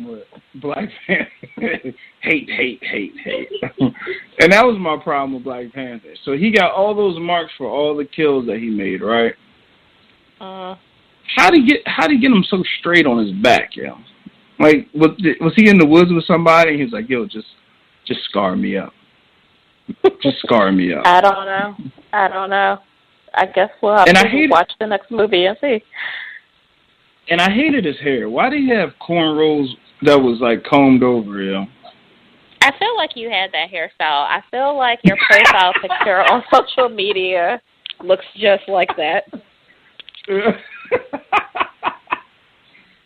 with Black Panther. hate. And that was my problem with Black Panther. So he got all those marks for all the kills that he made, right? How'd he get him so straight on his back, yo? Like, was he in the woods with somebody? And he was like, yo, just scar me up. Just scar me up. I don't know. I guess we'll have to watch the next movie and see. And I hated his hair. Why did he have cornrows that was, like, combed over, yo? I feel like you had that hairstyle. I feel like your profile picture on social media looks just like that.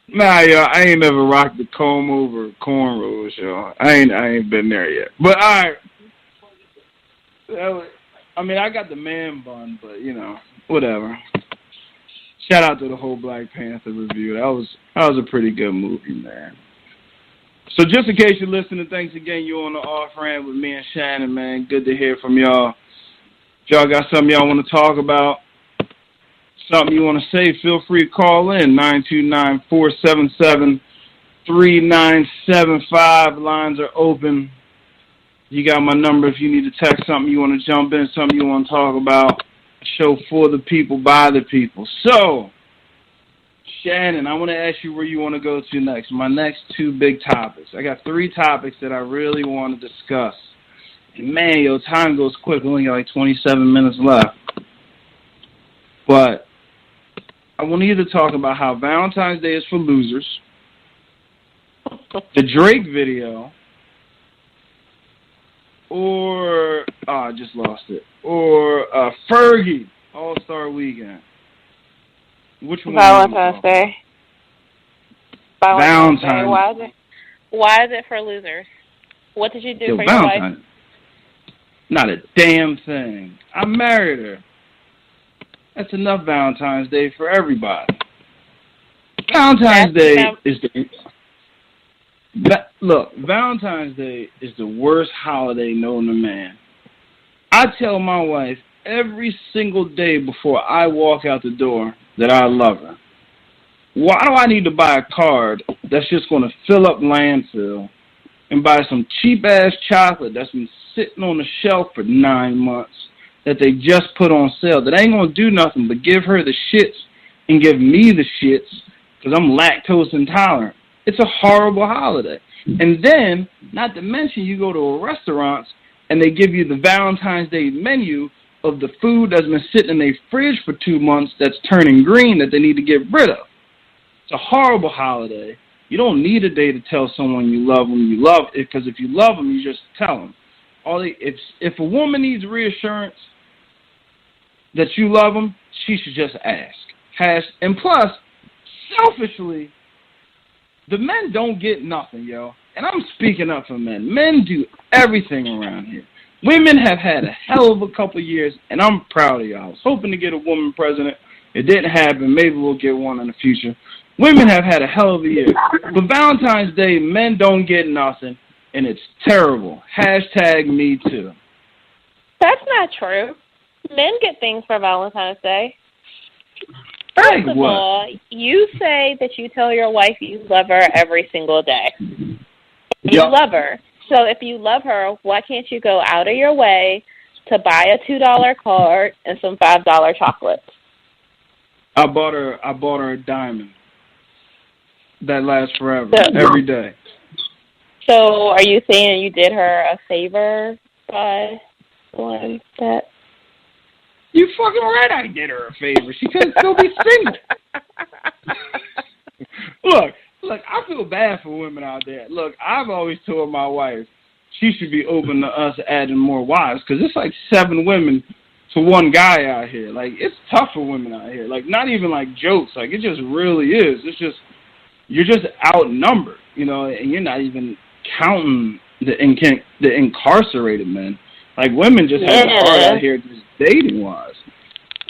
Nah, yo, I ain't never rocked the comb over cornrows, yo. I ain't been there yet. But all right. I got the man bun, but you know, whatever. Shout out to the whole Black Panther review. That was a pretty good movie, man. So just in case you're listening, thanks again. You're on the off ramp with me and Shannon, man. Good to hear from y'all. If y'all got something y'all want to talk about, something you want to say, feel free to call in, 929-477-3975. Lines are open. You got my number if you need to text something you want to jump in, something you want to talk about. A show for the people, by the people. So, Shannon, I want to ask you where you want to go to next. My next two big topics. I got three topics that I really want to discuss. And man, yo, time goes quick. We only got like 27 minutes left. But I want you to talk about how Valentine's Day is for losers, the Drake video, or, I just lost it, or Fergie, All-Star Weekend. Which one? Valentine's Day. Valentine's Day. Why is it for losers? What did you do for your wife? Not a damn thing. I married her. That's enough Valentine's Day for everybody. Valentine's Day is the worst holiday known to man. I tell my wife every single day before I walk out the door that I love her. Why do I need to buy a card that's just going to fill up landfill and buy some cheap-ass chocolate that's been sitting on the shelf for 9 months that they just put on sale that ain't going to do nothing but give her the shits and give me the shits because I'm lactose intolerant? It's a horrible holiday. And then, not to mention, you go to a restaurant and they give you the Valentine's Day menu of the food that's been sitting in their fridge for 2 months that's turning green that they need to get rid of. It's a horrible holiday. You don't need a day to tell someone you love them. You love it because if you love them, you just tell them. If a woman needs reassurance that you love them, she should just ask. And plus, selfishly, the men don't get nothing, yo. And I'm speaking up for men. Men do everything around here. Women have had a hell of a couple years, and I'm proud of y'all. I was hoping to get a woman president. It didn't happen. Maybe we'll get one in the future. Women have had a hell of a year. But Valentine's Day, men don't get nothing, and it's terrible. #me too. That's not true. Men get things for Valentine's Day. First of all, you say that you tell your wife you love her every single day. You love her. So if you love her, why can't you go out of your way to buy a $2 card and some $5 chocolates? I bought her a diamond that lasts forever, every day. So are you saying you did her a favor by doing that? You fucking right I did her a favor. She could still be single. Look, I feel bad for women out there. Look, I've always told my wife she should be open to us adding more wives because it's like 7 women to one guy out here. Like, it's tough for women out here. Like, not even like jokes. Like, it just really is. It's just, you're just outnumbered, you know, and you're not even counting the incarcerated men. Like, women just have it hard out here just dating-wise.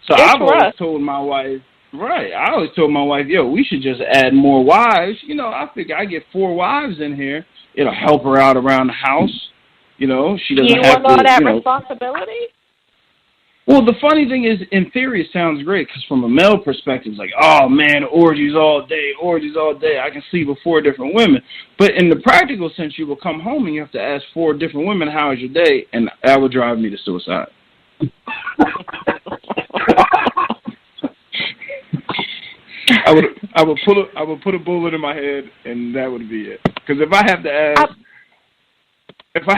So I've always told my wife, I always told my wife, yo, we should just add more wives. You know, I figure I get 4 wives in here. It'll help her out around the house. You know, she doesn't have to. You want all that responsibility? Well, the funny thing is, in theory, it sounds great because from a male perspective, it's like, oh man, orgies all day, orgies all day. I can sleep with 4 different women. But in the practical sense, you will come home and you have to ask 4 different women, how is your day? And that would drive me to suicide. I would put a bullet in my head, and that would be it. Because if I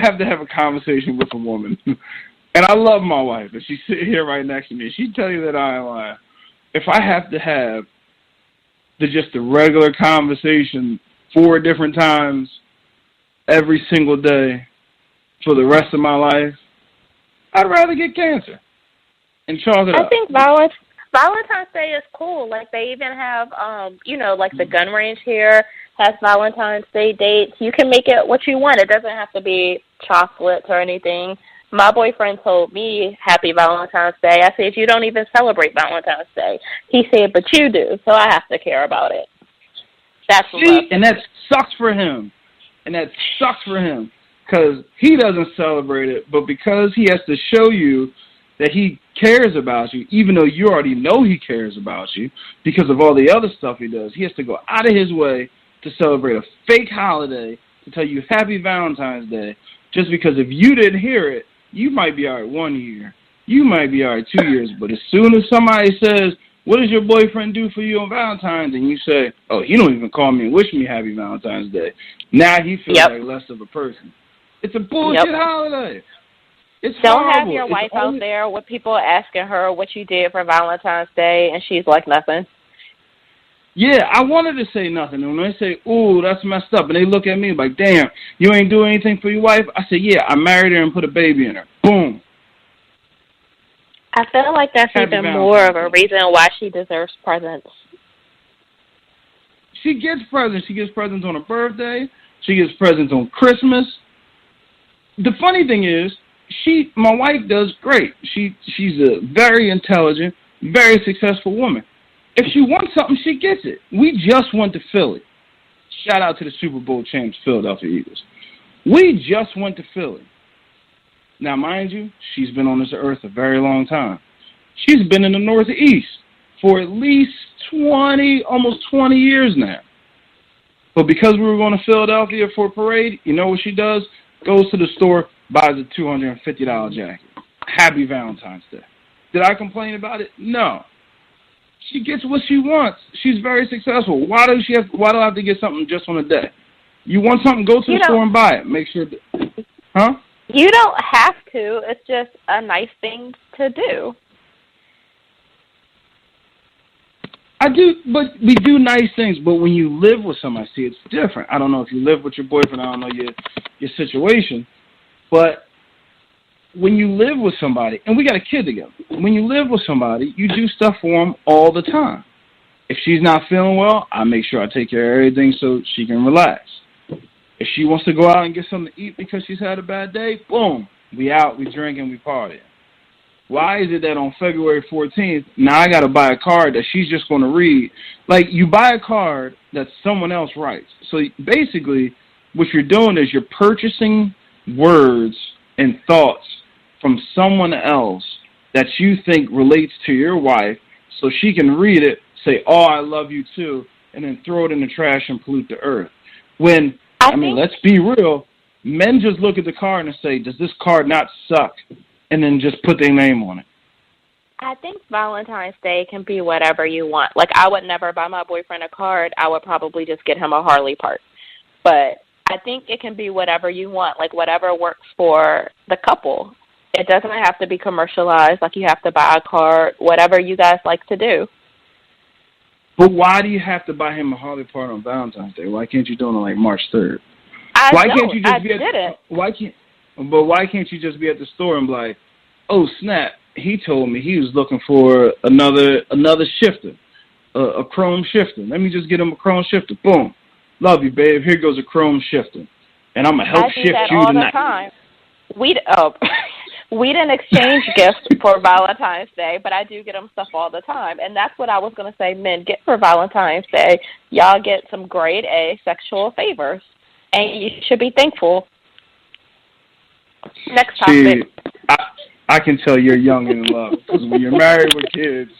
have to have a conversation with a woman. And I love my wife, and she's sitting here right next to me. She'd tell you that I am lying. If I have to have just a regular conversation 4 different times every single day for the rest of my life, I'd rather get cancer and chalk it up. I think Valentine's Day is cool. Like, they even have, like the gun range here has Valentine's Day dates. You can make it what you want. It doesn't have to be chocolates or anything. My boyfriend told me Happy Valentine's Day. I said, you don't even celebrate Valentine's Day. He said, but you do, so I have to care about it. That's love. And that sucks for him. Because he doesn't celebrate it, but because he has to show you that he cares about you, even though you already know he cares about you because of all the other stuff he does, he has to go out of his way to celebrate a fake holiday to tell you Happy Valentine's Day, just because if you didn't hear it, you might be all right 1 year. You might be all right 2 years. But as soon as somebody says, what does your boyfriend do for you on Valentine's? And you say, oh, he don't even call me and wish me Happy Valentine's Day. Now he feels like less of a person. It's a bullshit holiday. It's Don't horrible. have your wife out there with people asking her what you did for Valentine's Day, and she's like, nothing. Yeah, I wanted to say nothing. And when they say, ooh, that's messed up, and they look at me like, damn, you ain't doing anything for your wife? I say, yeah, I married her and put a baby in her. Boom. I feel like that's even more of a reason why she deserves presents. She gets presents. She gets presents on her birthday. She gets presents on Christmas. The funny thing is, my wife does great. She's a very intelligent, very successful woman. If she wants something, she gets it. We just went to Philly. Shout out to the Super Bowl champs, Philadelphia Eagles. We just went to Philly. Now, mind you, she's been on this earth a very long time. She's been in the Northeast for at least almost 20 years now. But because we were going to Philadelphia for a parade, you know what she does? Goes to the store, buys a $250 jacket. Happy Valentine's Day. Did I complain about it? No. She gets what she wants. She's very successful. Why do I have to get something just on a day? You want something, go to the store and buy it. Make sure huh? You don't have to. It's just a nice thing to do. I do, but we do nice things. But when you live with somebody, see, it's different. I don't know if you live with your boyfriend. I don't know your situation. But when you live with somebody, and we got a kid together, when you live with somebody, you do stuff for them all the time. If she's not feeling well, I make sure I take care of everything so she can relax. If she wants to go out and get something to eat because she's had a bad day, boom, we out, we drink, and we party. Why is it that on February 14th, now I got to buy a card that she's just going to read? Like, you buy a card that someone else writes. So basically, what you're doing is you're purchasing words and thoughts from someone else that you think relates to your wife so she can read it, say, oh, I love you too, and then throw it in the trash and pollute the earth. When, let's be real, men just look at the card and say, does this card not suck? And then just put their name on it. I think Valentine's Day can be whatever you want. Like, I would never buy my boyfriend a card. I would probably just get him a Harley part. But I think it can be whatever you want, like whatever works for the couple. It doesn't have to be commercialized, like you have to buy a card, whatever you guys like to do. But why do you have to buy him a Harley part on Valentine's Day? Why can't you do it on, like, March 3rd? Why can't you you just be at the store and be like, oh, snap, he told me he was looking for another shifter, a chrome shifter. Let me just get him a chrome shifter. Boom. Love you, babe. Here goes a chrome shifter. And I'm going to help shift you tonight. I do that all the time. We didn't exchange gifts for Valentine's Day, but I do get them stuff all the time. And that's what I was going to say men get for Valentine's Day. Y'all get some grade A sexual favors, and you should be thankful. Next topic. See, I can tell you're young and in love. Because when you're married with kids,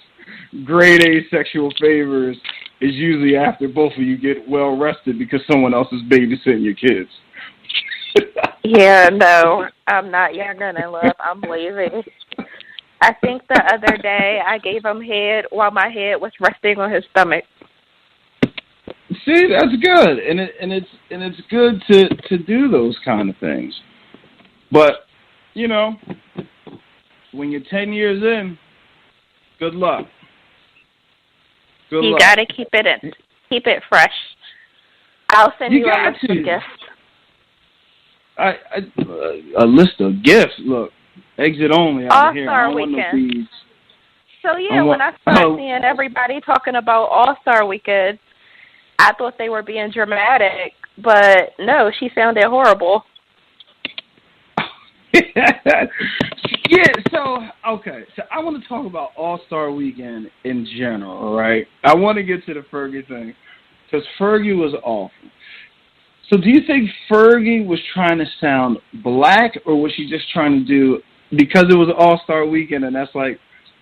grade A sexual favors is usually after both of you get well rested because someone else is babysitting your kids. Yeah, no, I'm not young and in love. I'm leaving. I think the other day I gave him head while my head was resting on his stomach. See, that's good, and it's good to do those kind of things. But you know, when you're 10 years in, good luck. You got to keep it fresh. I'll send you a list of gifts. A list of gifts. Look, exit only out here. All-Star Weekend. So yeah, when I started seeing everybody talking about All-Star Weekend, I thought they were being dramatic, but no, she sounded horrible. Yeah, so I want to talk about All-Star Weekend in general, all right? I want to get to the Fergie thing, because Fergie was awful. So do you think Fergie was trying to sound black, or was she just trying to do, because it was All-Star Weekend and that's like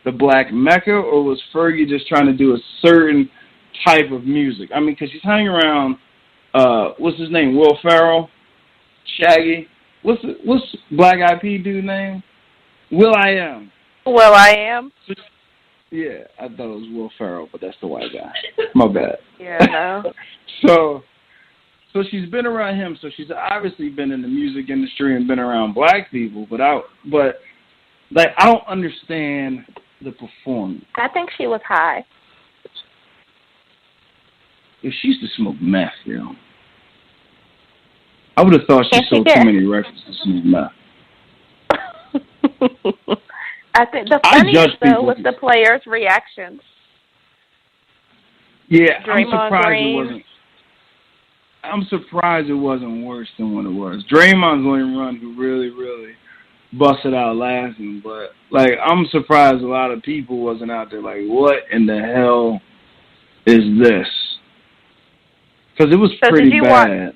the black Mecca, or was Fergie just trying to do a certain type of music? I mean, because she's hanging around, what's his name, Will Ferrell, Shaggy. What's Black Eyed Peas dude's name? Will.i.am. Will.i.am? Yeah, I thought it was Will Ferrell, but that's the white guy. My bad. Yeah, no. So she's been around him, so she's obviously been in the music industry and been around black people, but I don't understand the performance. I think she was high. If she used to smoke meth, I would have thought she sold too many records to smoke meth. I think the funniest, though, was the players' reactions. Yeah, Draymond I'm surprised it wasn't worse than what it was. Draymond's the only one who really, really busted out laughing, but, I'm surprised a lot of people wasn't out there like, what in the hell is this? Because it was pretty bad.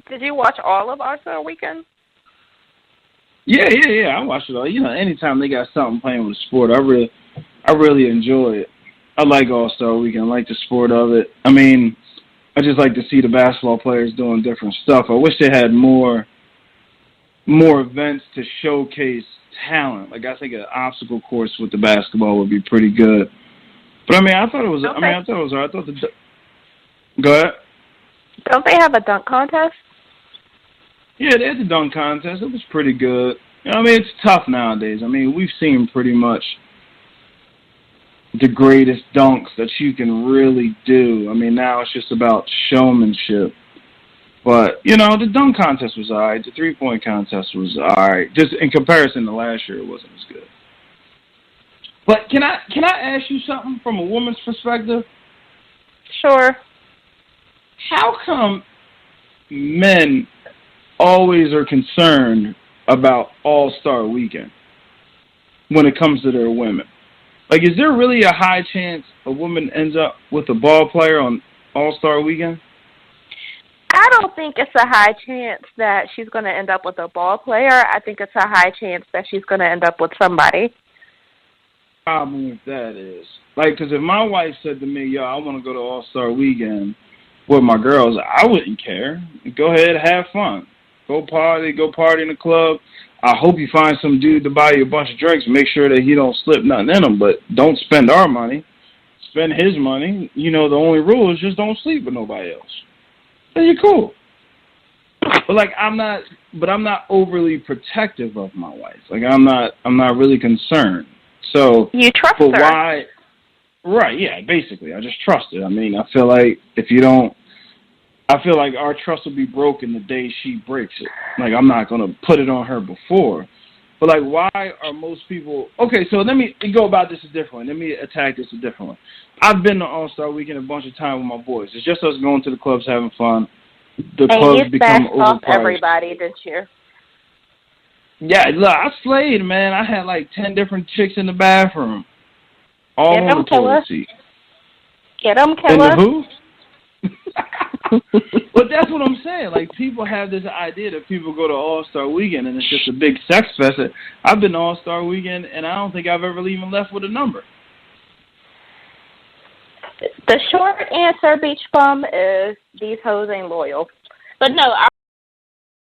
Did you watch all of All-Star Weekend? Yeah. I watched it all. Anytime they got something playing with the sport, I really enjoy it. I like All-Star Weekend. I like the sport of it. I mean, I just like to see the basketball players doing different stuff. I wish they had more events to showcase talent. I think an obstacle course with the basketball would be pretty good. But I thought it was. Okay. I thought it was alright. Go ahead. Don't they have a dunk contest? Yeah, they had the dunk contest. It was pretty good. It's tough nowadays. We've seen pretty much the greatest dunks that you can really do. Now it's just about showmanship. But, the dunk contest was all right. The three-point contest was all right. Just in comparison to last year, it wasn't as good. But can I ask you something from a woman's perspective? Sure. How come men always are concerned about All-Star Weekend when it comes to their women? Is there really a high chance a woman ends up with a ball player on All-Star Weekend? I don't think it's a high chance that she's going to end up with a ball player. I think it's a high chance that she's going to end up with somebody. Problem with that is, because if my wife said to me, yo, I want to go to All-Star Weekend with my girls, I wouldn't care. Go ahead, have fun. Go party in the club. I hope you find some dude to buy you a bunch of drinks. Make sure that he don't slip nothing in them, but don't spend our money. Spend his money. The only rule is just don't sleep with nobody else. Then you're cool. But I'm not overly protective of my wife. I'm not really concerned. So you trust her. Why? Right, yeah, basically. I just trust it. I feel like I feel like our trust will be broken the day she breaks it. I'm not going to put it on her before. But, why are most people... Okay, so let me go about this a different way. Let me attack this a different way. I've been to All-Star Weekend a bunch of times with my boys. It's just us going to the clubs having fun. The clubs become overpriced. Off everybody, didn't you? Yeah, look, I slayed, man. I had 10 different chicks in the bathroom. All on the toilet seat. Get them, killer. And the who? But that's what I'm saying. Like, people have this idea that people go to All-Star Weekend and it's just a big sex fest. I've been to All-Star Weekend, and I don't think I've ever even left with a number. The short answer, Beach Bum, is these hoes ain't loyal. But no,